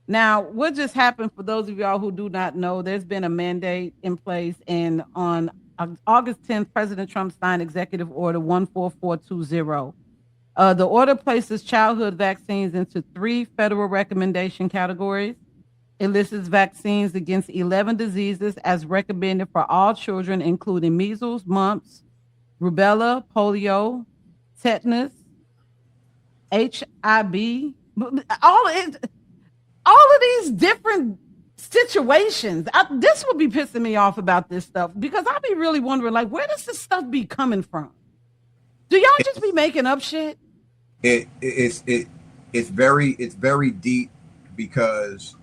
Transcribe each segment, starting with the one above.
Now, what just happened for those of y'all who do not know, there's been a mandate in place, and on August 10th, President Trump signed Executive Order 14420. The order places childhood vaccines into three federal recommendation categories. It lists vaccines against 11 diseases as recommended for all children, including measles, mumps, rubella, polio, tetanus, HIV, all of these different situations. This would be pissing me off about this stuff because I be really wondering, like, where does this stuff be coming from? Do y'all just be making up shit? It's very deep because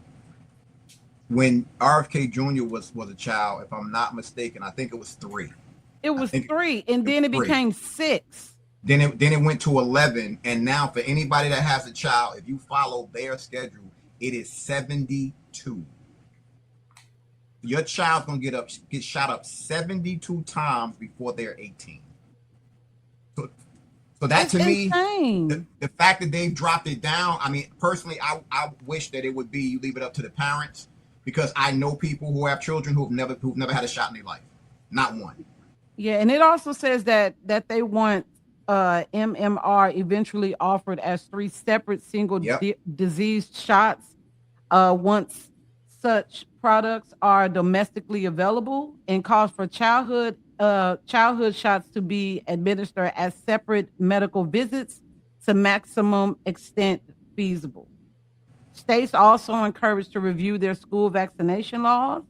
when RFK Jr. was a child, if I'm not mistaken, I think it was three. It I was think three, and it was then it three. became six. Then it went to 11, and now for anybody that has a child, if you follow their schedule, it is 72. Your child's gonna get shot up 72 times before they're 18. So, so that It's to me, insane. the fact that they've dropped it down. I mean, personally, I wish that it would be you leave it up to the parents because I know people who have children who've never had a shot in their life, not one. Yeah, and it also says that they want MMR eventually offered as three separate single Yep. disease shots once such products are domestically available, and calls for childhood shots to be administered as separate medical visits to maximum extent feasible. States also encouraged to review their school vaccination laws,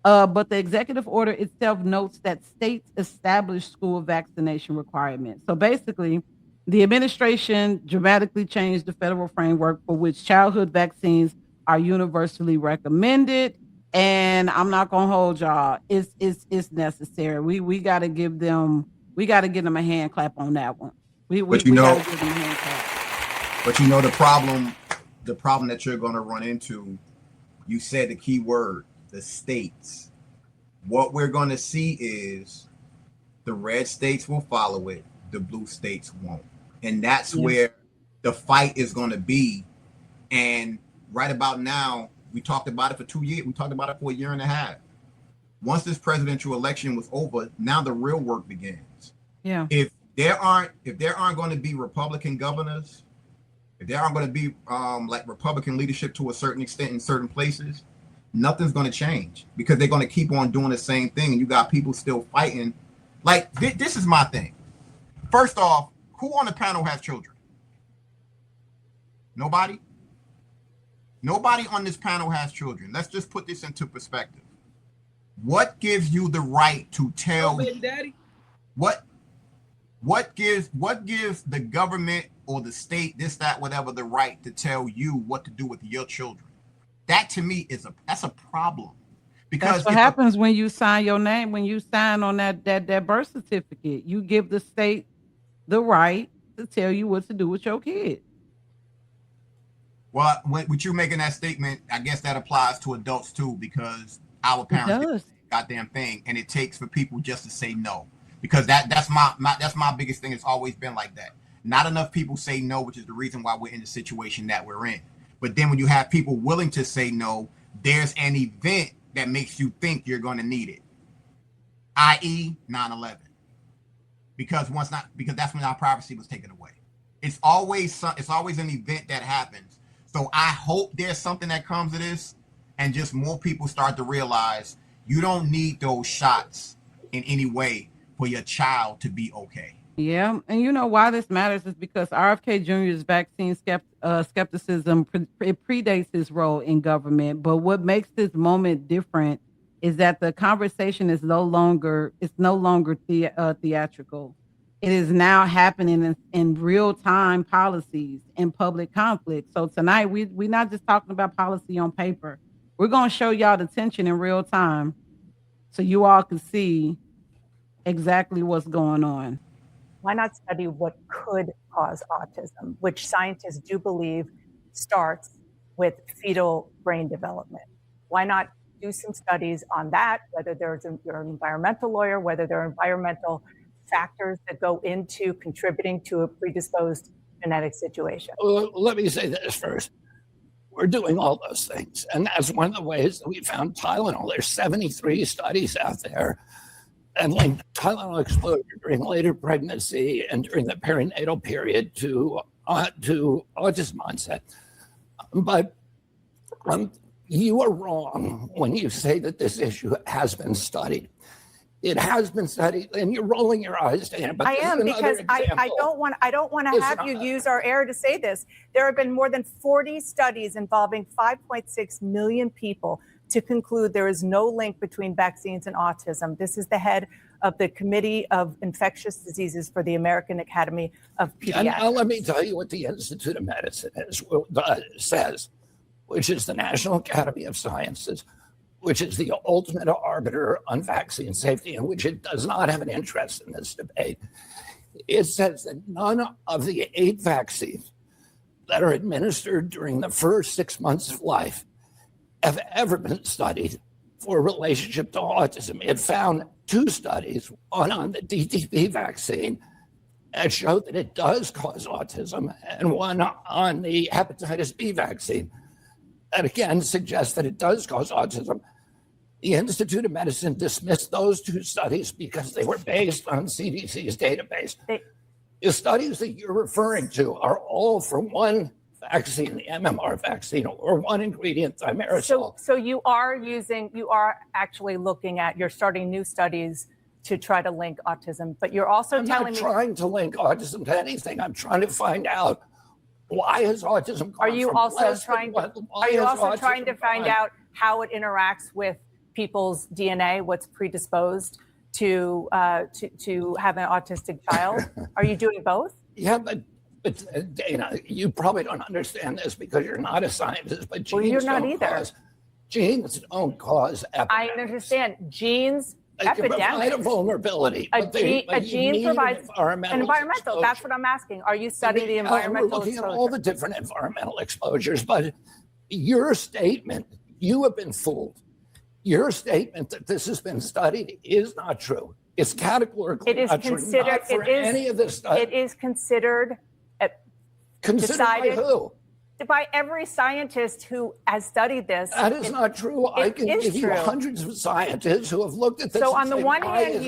but the executive order itself notes that states establish school vaccination requirements. So basically, the administration dramatically changed the federal framework for which childhood vaccines are universally recommended. And I'm not gonna hold y'all. It's necessary. We gotta give them a hand clap on that one. We we, But you we know, gotta give them a hand clap. the problem that you're going to run into, you said the key word, the states. What we're going to see is the red states will follow it, the blue states won't. And that's Yeah. where the fight is going to be. And right about now, we talked about it for 2 years. We talked about it for a year and a half. Once this presidential election was over, now the real work begins. Yeah. If there aren't going to be Republican governors, if there aren't going to be like Republican leadership to a certain extent in certain places, nothing's going to change because they're going to keep on doing the same thing, and you got people still fighting. Like this is my thing. First off, who on the panel has children? Nobody. Nobody on this panel has children. Let's just put this into perspective. What gives you the right to Oh, tell baby daddy. what what gives the government or the state, this, that, whatever, the right to tell you what to do with your children? That to me is a problem. That's Because what happens when you sign your name, when you sign on that birth certificate. You give the state the right to tell you what to do with your kid. well, with you making that statement, I guess that applies to adults too, because our It parents did the does. same goddamn thing, and it takes for people just to say no. Because that's my biggest thing. It's always been like that. Not enough people say no, which is the reason why we're in the situation that we're in. But then when you have people willing to say no, there's an event that makes you think you're going to need it, i.e., 9/11. Because that's when our privacy was taken away. It's always an event that happens. So I hope there's something that comes of this, and just more people start to realize you don't need those shots in any way for your child to be okay. Yeah, and you know why this matters is because RFK Jr.'s vaccine skepticism it predates his role in government. But what makes this moment different is that the conversation is no longer theatrical. It is now happening in real time policies and public conflict. So tonight we're not just talking about policy on paper. We're gonna show y'all the tension in real time so you all can see exactly what's going on. Why not study what could cause autism, which scientists do believe starts with fetal brain development? Why not do some studies on that, whether you're an environmental lawyer, whether there are environmental factors that go into contributing to a predisposed genetic situation? Let me say this first. We're doing all those things. And that's one of the ways that we found Tylenol. There's 73 studies out there and linked Tylenol exposure during later pregnancy and during the perinatal period to autism onset. But you are wrong when you say that this issue has been studied. It has been studied, and you're rolling your eyes, Dana. But I am, because I don't want to have you use our air to say this. There have been more than 40 studies involving 5.6 million people to conclude there is no link between vaccines and autism. This is the head of the Committee of Infectious Diseases for the American Academy of Pediatrics. And now let me tell you what the Institute of Medicine says, which is the National Academy of Sciences, which is the ultimate arbiter on vaccine safety, and which it does not have an interest in this debate. It says that none of the 8 vaccines that are administered during the first 6 months of life have ever been studied for a relationship to autism. It found 2 studies, one on the DTP vaccine that showed that it does cause autism, and one on the hepatitis B vaccine that again suggests that it does cause autism. The Institute of Medicine dismissed those 2 studies because they were based on CDC's database. The studies that you're referring to are all for one vaccine, the MMR vaccine, or one ingredient, thimerosal. So you are actually looking at, you're starting new studies to try to link autism, but you're also telling me— I'm not trying to link autism to anything. I'm trying to find out, why is autism— Are you also trying to find out how it interacts with people's DNA, what's predisposed to have an autistic child? Are you doing both? Yeah, but Dana, you probably don't understand this because you're not a scientist, but genes you're not either. Genes don't cause epidemics. I understand. Genes, epidemics. Provide a vulnerability. A gene provides an environmental. That's what I'm asking. Are you studying the environmental We're looking exposure? at all the different environmental exposures, but your statement, you have been fooled. Your statement that this has been studied is not true. It's categorically not true. Not for any of this stuff. It is considered. Considered by who? By every scientist who has studied this. That is not true. I can give you hundreds of scientists who have looked at this. So on the one hand, do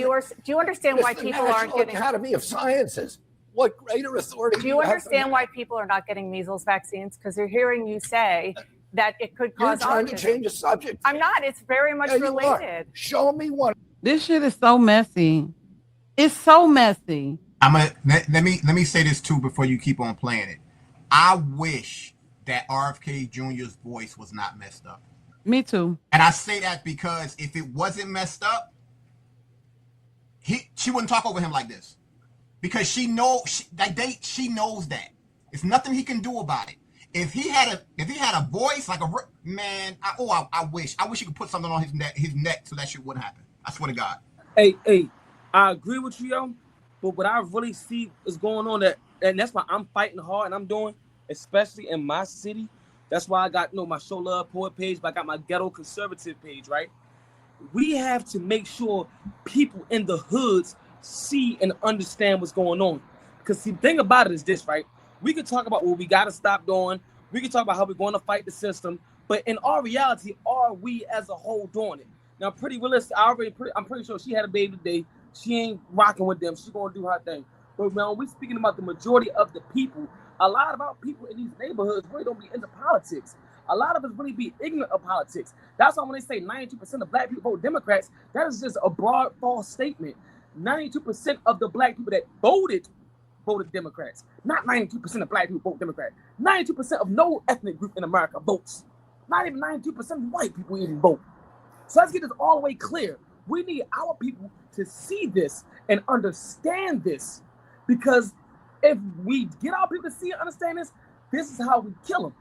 you understand why people aren't getting— Academy of Sciences. What greater authority do you understand why people are not getting measles vaccines? Because they're hearing you say that it could cause autism. You're trying to change the subject. I'm not. It's very much related. Show me one. This shit is so messy. It's so messy. Let me say this too before you keep on playing it. I wish that RFK Jr.'s voice was not messed up. Me too. And I say that because if it wasn't messed up, she wouldn't talk over him like this. Because she knows that. It's nothing he can do about it. If he had a voice like I wish he could put something on his neck so that shit wouldn't happen. I swear to God. Hey, I agree with you, yo. But what I really see is going on and that's why I'm fighting hard and I'm doing, especially in my city. That's why I got my Show Love Poet page, but I got my Ghetto Conservative page, right? We have to make sure people in the hoods see and understand what's going on. Because the thing about it is this, right? We can talk about what we got to stop doing. We can talk about how we're going to fight the system. But in our reality, are we as a whole doing it? Now, pretty realistic. I'm pretty sure she had a baby today. She ain't rocking with them. She's going to do her thing. But when we're speaking about the majority of the people, a lot of our people in these neighborhoods really don't be into politics. A lot of us really be ignorant of politics. That's why when they say 92% of black people vote Democrats, that is just a broad, false statement. 92% of the black people that voted Democrats. Not 92% of black people vote Democrat. 92% of no ethnic group in America votes. Not even 92% of white people even vote. So let's get this all the way clear. We need our people to see this and understand this. Because if we get our people to see and understand this, this is how we kill them.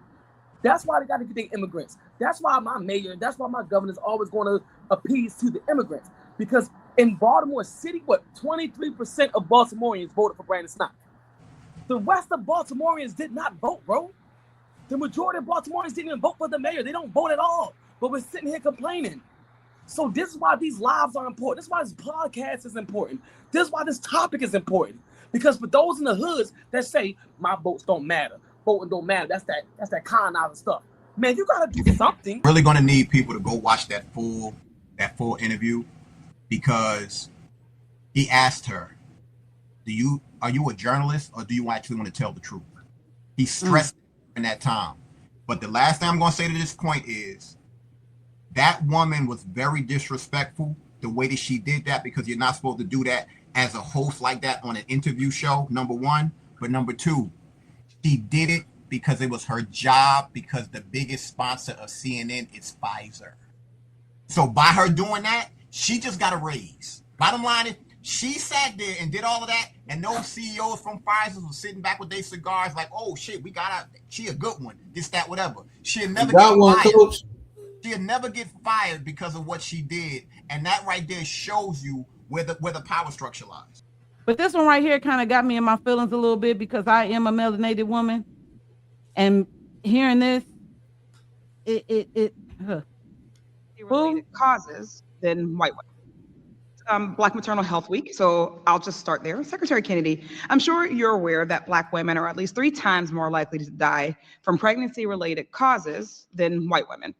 That's why they got to get their immigrants. That's why my mayor, that's why my governor is always going to appease to the immigrants. Because in Baltimore City, 23% of Baltimoreans voted for Brandon Snott. The rest of Baltimoreans did not vote, bro. The majority of Baltimoreans didn't even vote for the mayor. They don't vote at all. But we're sitting here complaining. So this is why these lives are important. This is why this podcast is important. This is why this topic is important. Because for those in the hoods that say, my votes don't matter, voting don't matter, that's that con out of stuff. Man, you gotta do something. Really going to need people to go watch that full interview, because he asked her, are you a journalist, or do you actually want to tell the truth? He stressed in that time. But the last thing I'm going to say to this point is that woman was very disrespectful the way that she did that, because you're not supposed to do that as a host like that on an interview show, number one. But number two, she did it because it was her job, because the biggest sponsor of CNN is Pfizer. So by her doing that, she just got a raise. Bottom line is, she sat there and did all of that, and those CEOs from Pfizer were sitting back with their cigars like, oh shit, she a good one, this, that, whatever. She'll never get fired. She'll never get fired because of what she did. And that right there shows you where the power structure lies. But this one right here kind of got me in my feelings a little bit, because I am a melanated woman, and hearing this, related causes than white women. Black Maternal Health Week, so I'll just start there. Secretary Kennedy, I'm sure you're aware that Black women are at least 3 times more likely to die from pregnancy-related causes than white women.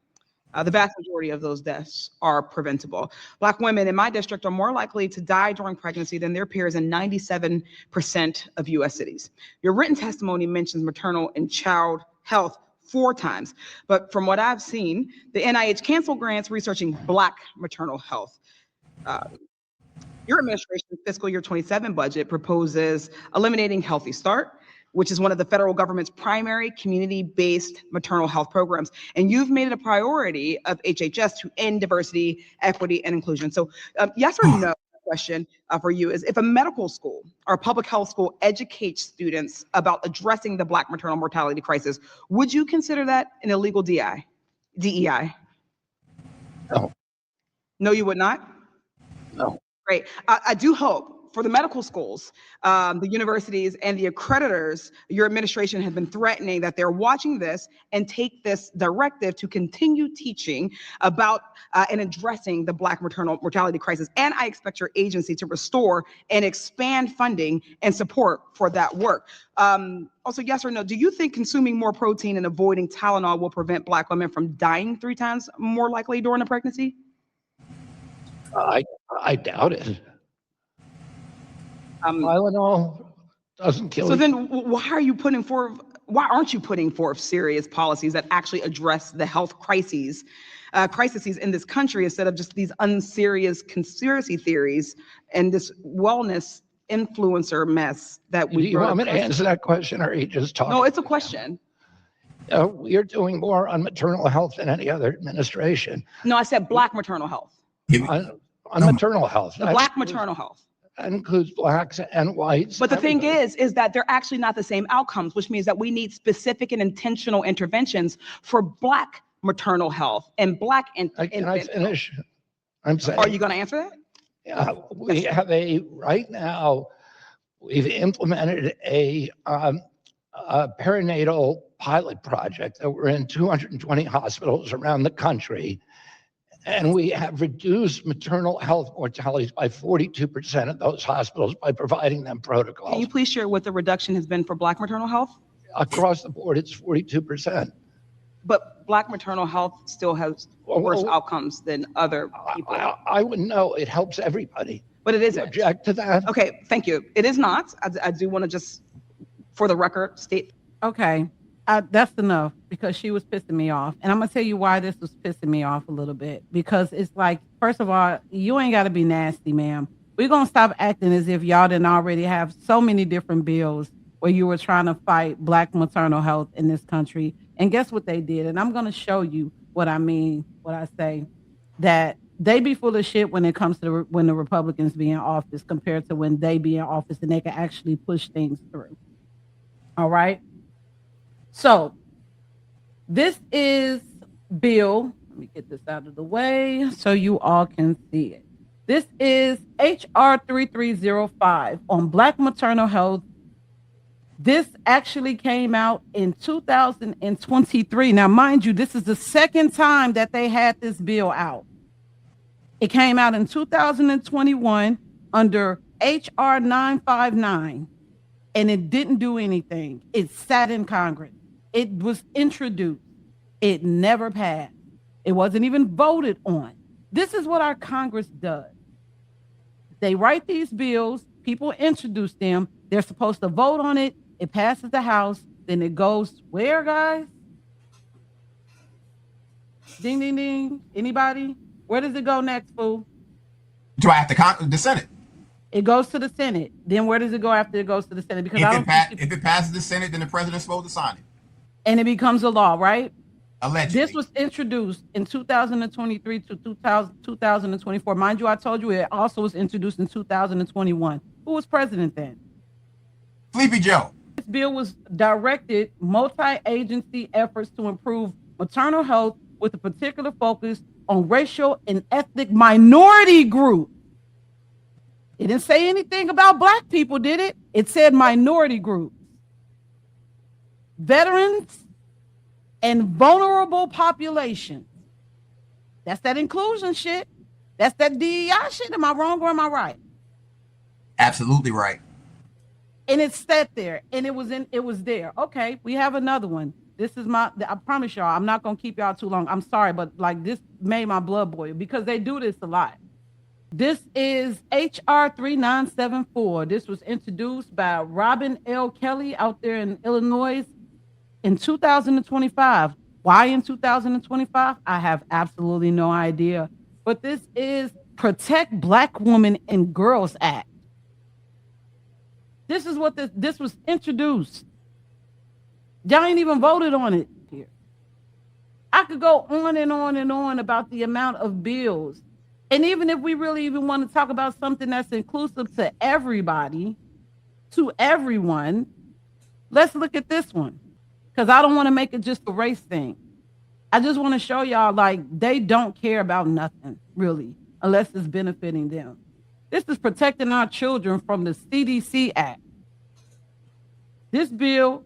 The vast majority of those deaths are preventable. Black women in my district are more likely to die during pregnancy than their peers in 97% of U.S. cities. Your written testimony mentions maternal and child health 4 times, but from what I've seen, the NIH canceled grants researching Black maternal health. Your administration's fiscal year 27 budget proposes eliminating Healthy Start, which is one of the federal government's primary community-based maternal health programs. And you've made it a priority of HHS to end diversity, equity, and inclusion. So yes or no question for you is, if a medical school or a public health school educates students about addressing the Black maternal mortality crisis, would you consider that an illegal DEI? No. No, you would not? No. Great. I do hope for the medical schools, the universities, and the accreditors, your administration has been threatening that they're watching this and take this directive to continue teaching about and addressing the Black maternal mortality crisis. And I expect your agency to restore and expand funding and support for that work. Also, yes or no, do you think consuming more protein and avoiding Tylenol will prevent Black women from dying 3 times more likely during a pregnancy? I doubt it. Tylenol doesn't kill you. So then why aren't you putting forth serious policies that actually address the health crises in this country, instead of just these unserious conspiracy theories and this wellness influencer mess that we— Do you want me to answer that question, or are you just talking? No, it's a question. We're doing more on maternal health than any other administration. No, I said Black maternal health. On maternal health. Black maternal health. That includes Blacks and whites. But the thing is that they're actually not the same outcomes, which means that we need specific and intentional interventions for Black maternal health and Black infant. Can I finish? I'm saying. Are you going to answer that? Yeah, we have right now, we've implemented a perinatal pilot project that we're in 220 hospitals around the country. And we have reduced maternal health mortalities by 42% of those hospitals by providing them protocols. Can you please share what the reduction has been for Black maternal health? Across the board, it's 42%. But Black maternal health still has worse outcomes than other people. I wouldn't know. It helps everybody. But it isn't. You object to that? Okay, thank you. It is not. I do want to just, for the record, state. Okay. That's enough, because she was pissing me off. And I'm going to tell you why this was pissing me off a little bit. Because it's like, first of all, you ain't got to be nasty, ma'am. We're going to stop acting as if y'all didn't already have so many different bills where you were trying to fight Black maternal health in this country. And guess what they did? And I'm going to show you what I mean, what I say, that they be full of shit when it comes to when the Republicans be in office compared to when they be in office and they can actually push things through. All right. So this is bill. Let me get this out of the way so you all can see it. This is HR 3305 on Black maternal health. This actually came out in 2023. Now, mind you, this is the second time that they had this bill out. It came out in 2021 under HR 959, and it didn't do anything. It sat in Congress. It was introduced. It never passed. It wasn't even voted on. This is what our Congress does. They write these bills, people introduce them, they're supposed to vote on it, it passes the House, then it goes where, guys? Ding, ding, ding. Anybody? Where does it go next, fool? Do I have to the Senate? It goes to the Senate. Then where does it go after it goes to the Senate? Because if it passes the Senate, then the president's supposed to sign it. And it becomes a law, right? Allegedly. This was introduced in 2023 to 2024. Mind you, I told you it also was introduced in 2021. Who was president then? Sleepy Joe. This bill was directed multi-agency efforts to improve maternal health with a particular focus on racial and ethnic minority groups. It didn't say anything about Black people, did it? It said minority groups, veterans, and vulnerable populations. That's that inclusion shit. That's that DEI shit. Am I wrong or am I right? Absolutely right. And it sat there, and it was there. Okay, we have another one. This is I promise y'all, I'm not gonna keep y'all too long. I'm sorry, but like this made my blood boil because they do this a lot. This is HR 3974. This was introduced by Robin L. Kelly out there in Illinois in 2025. Why in 2025? I have absolutely no idea. But this is Protect Black Women and Girls Act. This is what this was introduced. Y'all ain't even voted on it here. I could go on and on and on about the amount of bills. And even if we really even want to talk about something that's inclusive to everybody, to everyone, let's look at this one. Because I don't want to make it just a race thing. I just want to show y'all like they don't care about nothing, really, unless it's benefiting them. This is protecting our children from the CDC Act. This bill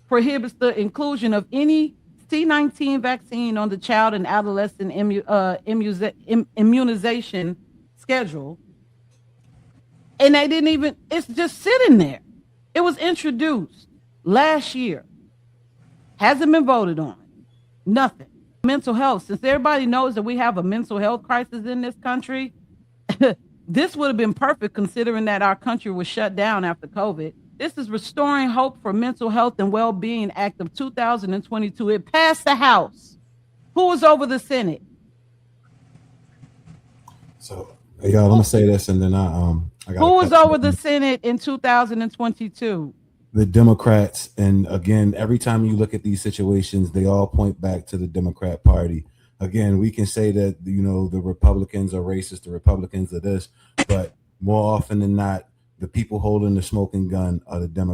prohibits the inclusion of any C-19 vaccine on the child and adolescent immunization schedule. And they didn't even, it's just sitting there. It was introduced last year. Hasn't been voted on. Nothing. Mental health, since everybody knows that we have a mental health crisis in this country, this would have been perfect considering that our country was shut down after COVID. This is Restoring Hope for Mental Health and Well-Being Act of 2022. It passed the House. Who was over the Senate? So, y'all, I'm gonna say this, and then I got. Who was over the Senate in 2022? The Democrats, and again, every time you look at these situations, they all point back to the Democrat Party. Again, we can say that the Republicans are racist, the Republicans are this, but more often than not, the people holding the smoking gun are the Democrats.